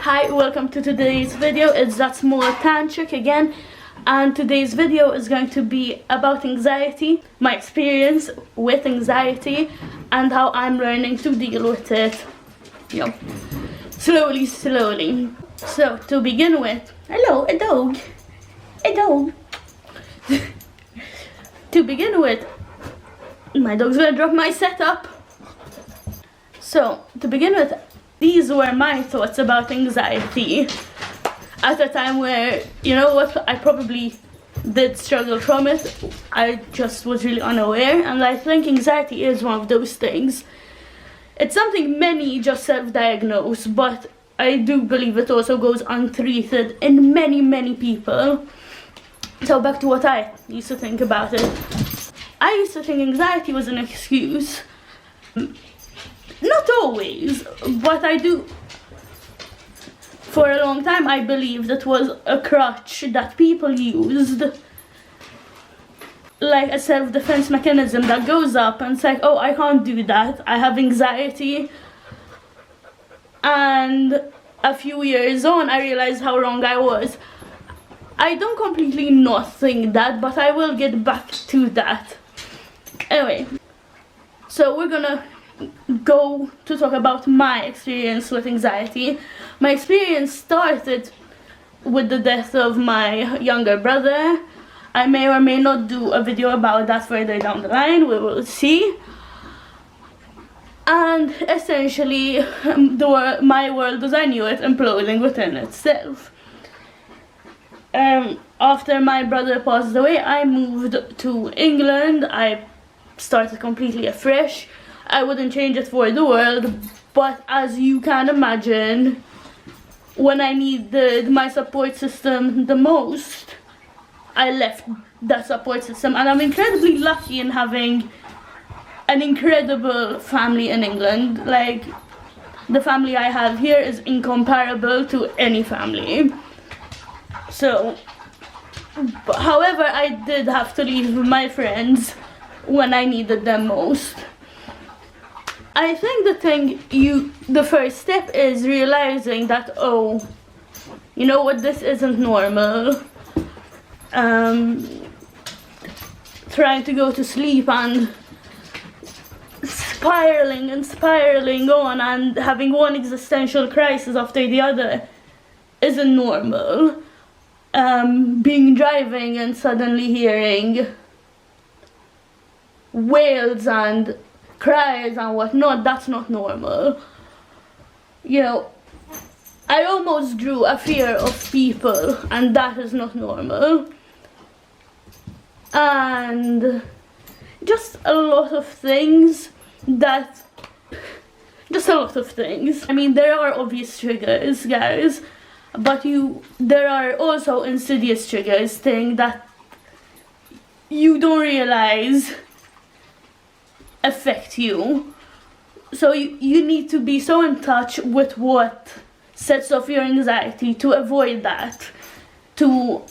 Hi, welcome to today's video. It's that small tantric again, and today's video is going to be about anxiety, my experience with anxiety, and how I'm learning to deal with it, slowly. So to begin with, hello, a dog. To begin with, my dog's gonna drop my setup. So to begin with, these were my thoughts about anxiety at a time where, I probably did struggle from it. I just was really unaware, and I think anxiety is one of those things. It's something many just self-diagnose, but I do believe it also goes untreated in many people. So back to what I used to think about it. I used to think anxiety was an excuse. Not always, but I do. For a long time I believed it was a crutch that people used, like a self-defense mechanism that goes up and it's like, oh, I can't do that, I have anxiety. And a few years on I realized how wrong I was. I don't completely not think that, but I will get back to that. Anyway, so we're gonna go to talk about my experience with anxiety. My experience started with the death of my younger brother. I may or may not do a video about that further down the line, we will see. And essentially, my world as I knew it imploding within itself. After my brother passed away, I moved to England. I started completely afresh. I wouldn't change it for the world, but as you can imagine, when I needed my support system the most, I left that support system. And I'm incredibly lucky in having an incredible family in England. Like, the family I have here is incomparable to any family. So, however, I did have to leave my friends when I needed them most. I think the first step is realizing that, oh, you know what, this isn't normal. Trying to go to sleep and spiraling on and having one existential crisis after the other isn't normal. Being driving and suddenly hearing wails and cries and whatnot, that's not normal. I almost drew a fear of people, and that is not normal. And just a lot of things. I mean, there are obvious triggers, guys, but there are also insidious triggers, things that you don't realize affect you. So you need to be so in touch with what sets off your anxiety to avoid that, to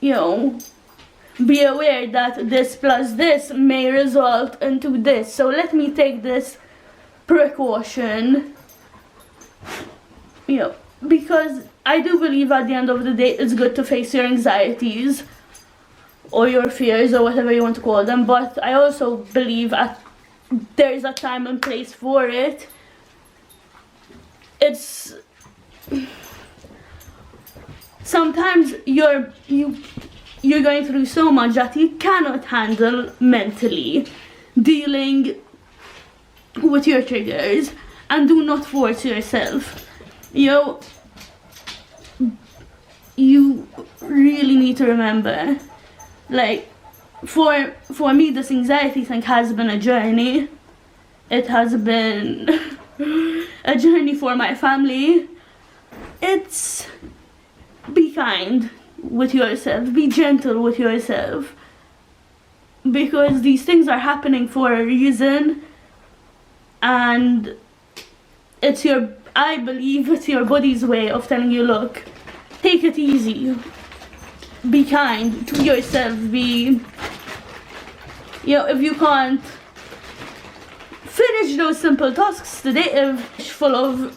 be aware that this plus this may result into this, so let me take this precaution, because I do believe at the end of the day it's good to face your anxieties or your fears or whatever you want to call them, but I also believe there is a time and place for it. It's sometimes you're going through so much that you cannot handle mentally dealing with your triggers, and do not force yourself. You really need to remember, like, for me, this anxiety thing has been a journey. It has been a journey for my family. It's be kind with yourself, be gentle with yourself, because these things are happening for a reason, and I believe it's your body's way of telling you, look, take it easy, be kind to yourself, if you can't finish those simple tasks today, full of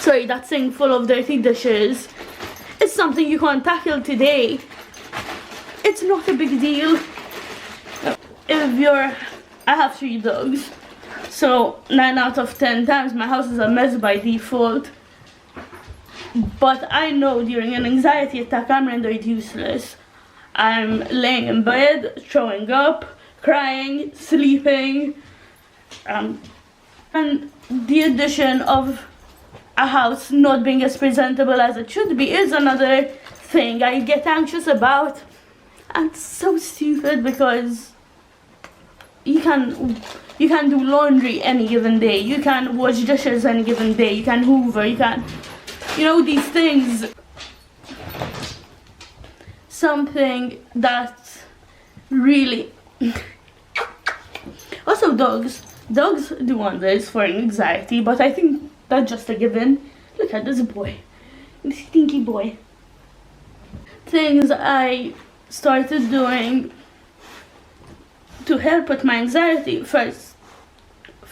sorry, that sink full of dirty dishes is something you can't tackle today. It's not a big deal. I have 3 dogs, so 9 out of 10 times my house is a mess by default. But I know during an anxiety attack I'm rendered useless. I'm laying in bed, throwing up, crying, sleeping, and the addition of a house not being as presentable as it should be is another thing I get anxious about. And it's so stupid because you can do laundry any given day, you can wash dishes any given day, you can hoover, you can, these things. Something that really also dogs do wonders for anxiety, but I think that's just a given. Look at this boy, this stinky boy. Things I started doing to help with my anxiety, first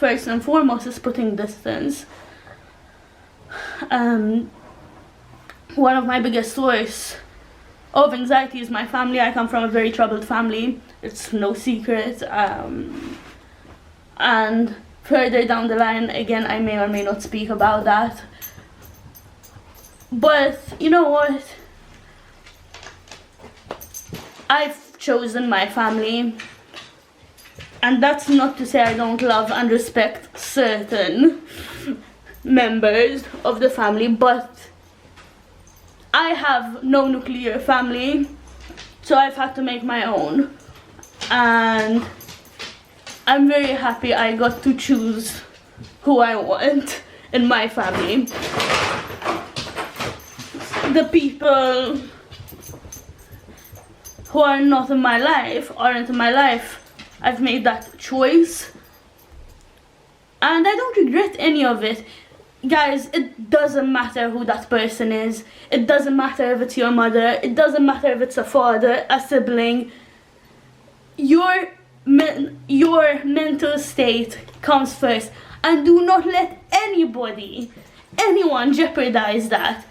and foremost, is putting distance. One of my biggest source of anxiety is my family. I come from a very troubled family, it's no secret. And further down the line, again, I may or may not speak about that. But you know what? I've chosen my family. And that's not to say I don't love and respect certain members of the family, but I have no nuclear family, so I've had to make my own. And I'm very happy I got to choose who I want in my family. The people who are not in my life aren't in my life. I've made that choice and I don't regret any of it. Guys, it doesn't matter who that person is. It doesn't matter if it's your mother. It doesn't matter if it's a father, a sibling. Your mental state comes first, and do not let anyone jeopardize that.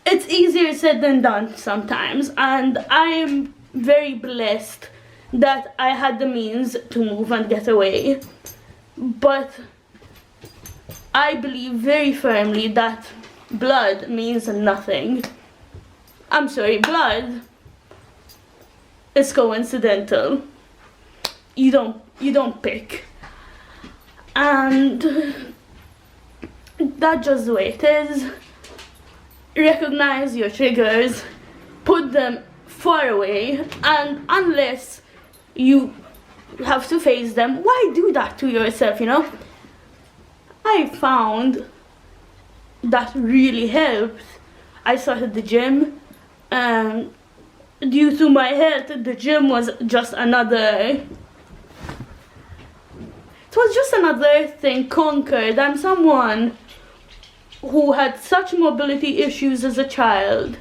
It's easier said than done sometimes, and I am very blessed that I had the means to move and get away. But I believe very firmly that blood means nothing. I'm sorry, blood is coincidental. You don't pick. And that's just the way it is. Recognize your triggers, put them far away, and unless you have to face them, why do that to yourself, I found that really helped. I started the gym, and due to my health, the gym was just another thing conquered. I'm someone who had such mobility issues as a child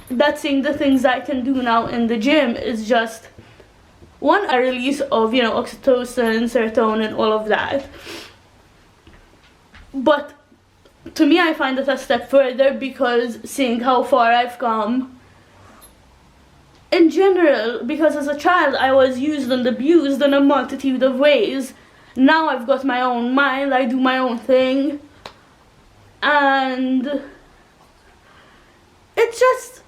that seeing the things I can do now in the gym is just a release of oxytocin, serotonin, all of that. But to me, I find it a step further because seeing how far I've come in general, because as a child I was used and abused in a multitude of ways. Now I've got my own mind, I do my own thing, and it's just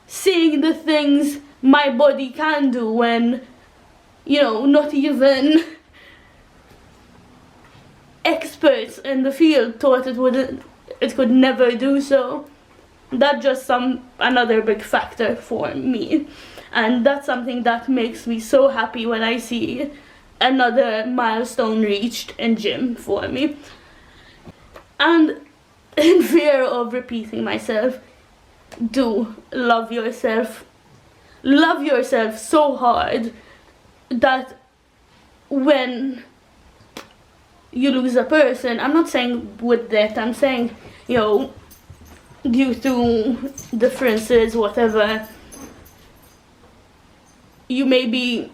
seeing the things my body can do when not even experts in the field thought it could never do so. That's just another big factor for me, and that's something that makes me so happy when I see another milestone reached in gym for me. And in fear of repeating myself, do love yourself. Love yourself so hard that when you lose a person, I'm not saying with death, I'm saying due to differences, whatever, you maybe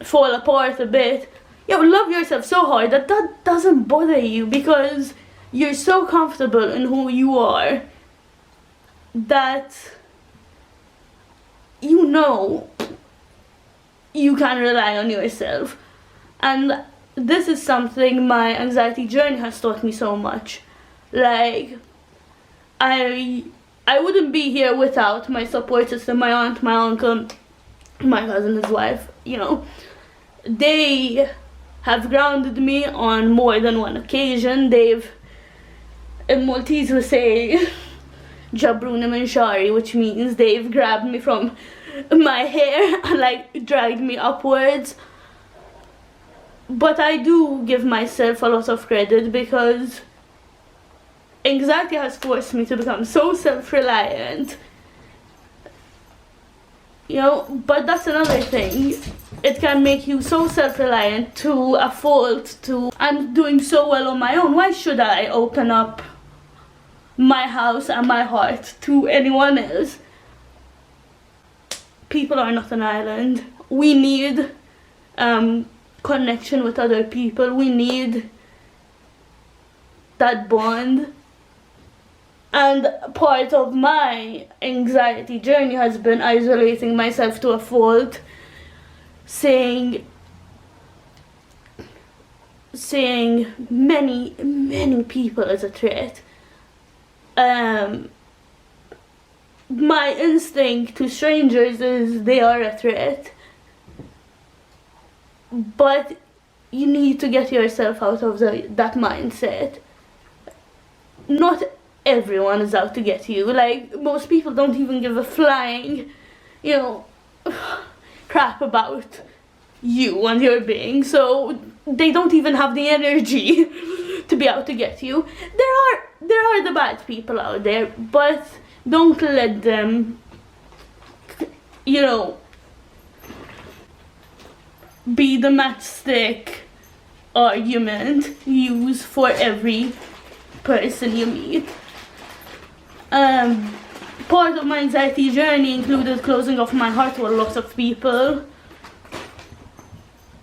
fall apart a bit, love yourself so hard that that doesn't bother you, because you're so comfortable in who you are that you know you can rely on yourself. And this is something my anxiety journey has taught me so much. Like, I wouldn't be here without my support system, my aunt, my uncle, my cousin, his wife, They have grounded me on more than one occasion. In Maltese we say, Jabruna min shari, which means they've grabbed me from my hair and like dragged me upwards. But I do give myself a lot of credit, because anxiety has forced me to become so self-reliant. But that's another thing. It can make you so self-reliant to a fault to, I'm doing so well on my own. Why should I open up my house and my heart to anyone else? People are not an island. We need connection with other people. We need that bond. And part of my anxiety journey has been isolating myself to a fault, saying many people as a threat. My instinct to strangers is they are a threat, but you need to get yourself out of that mindset. Not everyone is out to get you. Like, most people don't even give a flying, crap about you and your being, so they don't even have the energy to be out to get you. There are the bad people out there, but don't let them, be the matchstick argument used for every person you meet. Part of my anxiety journey included closing off my heart to a lot of people,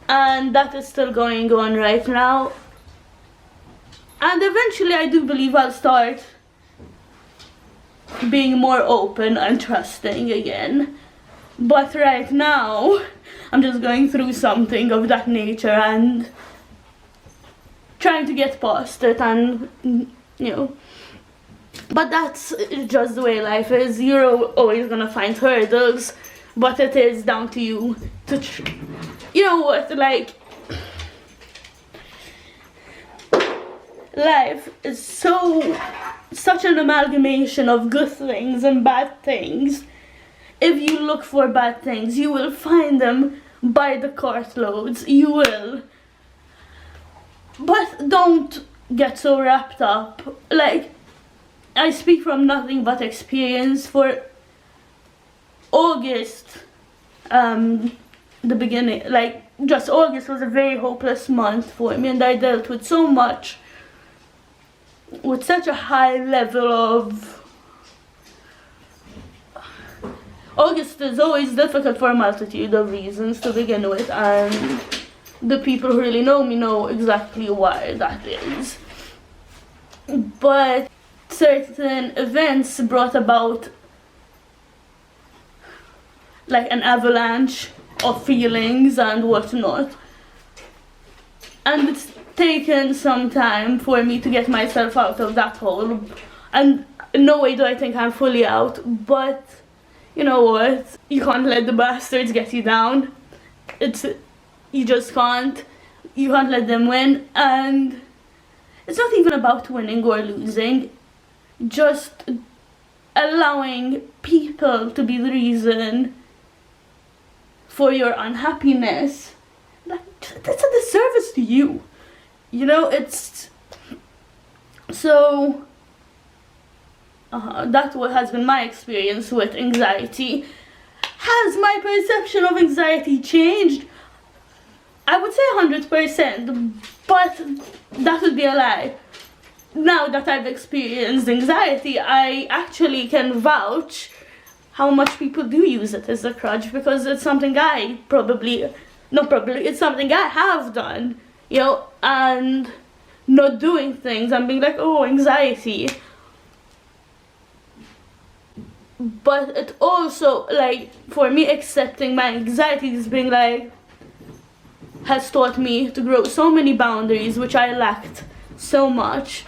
and that is still going on right now. And eventually I do believe I'll start being more open and trusting again. But right now, I'm just going through something of that nature and trying to get past it, and, But that's just the way life is. You're always gonna find hurdles, but it is down to you to, life is such an amalgamation of good things and bad things. If you look for bad things, you will find them by the cartloads. You will. But don't get so wrapped up. I speak from nothing but experience. For August, the beginning, just August was a very hopeless month for me, and I dealt with so much, with such a high level of... August is always difficult for a multitude of reasons to begin with, and the people who really know me know exactly why that is. But certain events brought about an avalanche of feelings and whatnot, and it's taken some time for me to get myself out of that hole, and in no way do I think I'm fully out, but you know what, you can't let the bastards get you down. You just can't. You can't let them win, and it's not even about winning or losing, just allowing people to be the reason for your unhappiness. That's a disservice to you. It's so that's what has been my experience with anxiety. Has my perception of anxiety changed? I would say 100%, but that would be a lie. Now that I've experienced anxiety, I actually can vouch how much people do use it as a crutch, because it's something I probably not probably, it's something I have done, you know, and not doing things and being like, oh, anxiety. But it also, like, for me, accepting my anxiety is being like, has taught me to grow so many boundaries, which I lacked so much.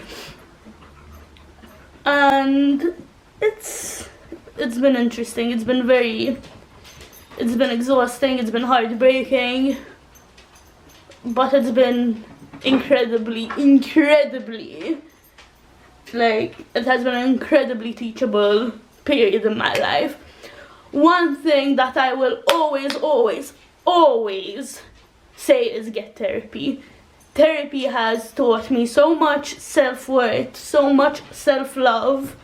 And it's been interesting, it's been exhausting, it's been heartbreaking, but it's been incredibly, like, it has been an incredibly teachable period in my life. One thing that I will always say is get therapy. Therapy has taught me so much self-worth, so much self-love,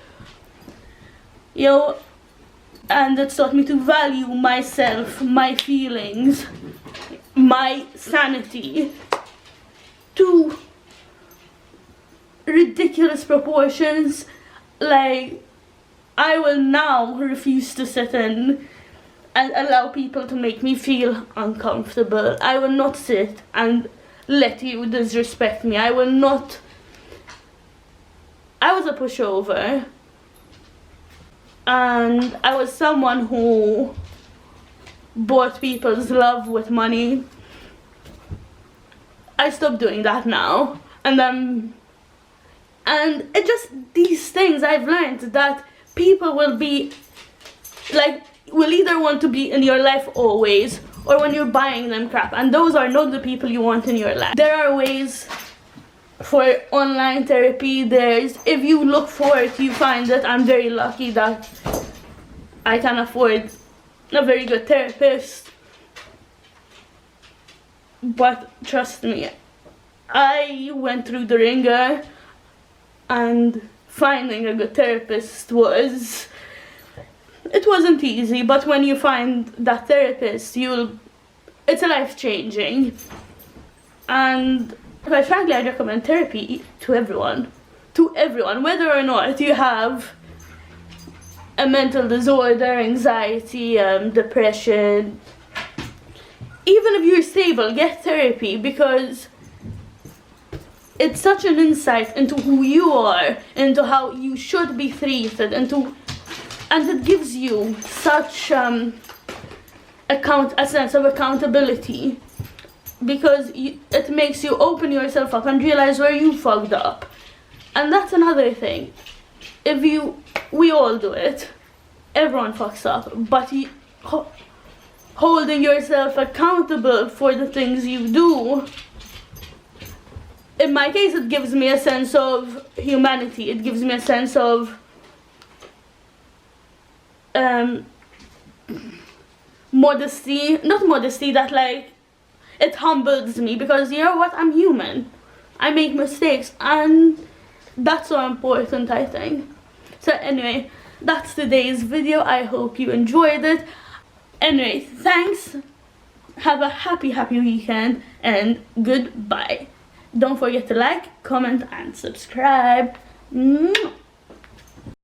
you know, and it's taught me to value myself, my feelings, my sanity to ridiculous proportions. Like, I will now refuse to sit in and allow people to make me feel uncomfortable. I will not sit and let you disrespect me. I will not. I was a pushover, and I was someone who bought people's love with money. I stopped doing that now, and it just, these things I've learned that people will either want to be in your life always, or when you're buying them crap, and those are not the people you want in your life. There are ways for online therapy. If you look for it, you find it. I'm very lucky that I can afford a very good therapist, but trust me, I went through the ringer, and finding a good therapist it wasn't easy, but when you find that therapist, it's a life-changing. And quite frankly, I recommend therapy to everyone, whether or not you have a mental disorder, anxiety, depression. Even if you're stable, get therapy, because it's such an insight into who you are, into how you should be treated, and it gives you such a sense of accountability, because it makes you open yourself up and realize where you fucked up. And that's another thing. We all do it. Everyone fucks up, but holding yourself accountable for the things you do, in my case, it gives me a sense of humanity. It gives me a sense of modesty, that, like, it humbles me, because you know what, I'm human, I make mistakes, and that's so important, I think. So anyway, that's today's video. I hope you enjoyed it. Anyway, thanks, have a happy weekend, and goodbye. Don't forget to like, comment, and subscribe.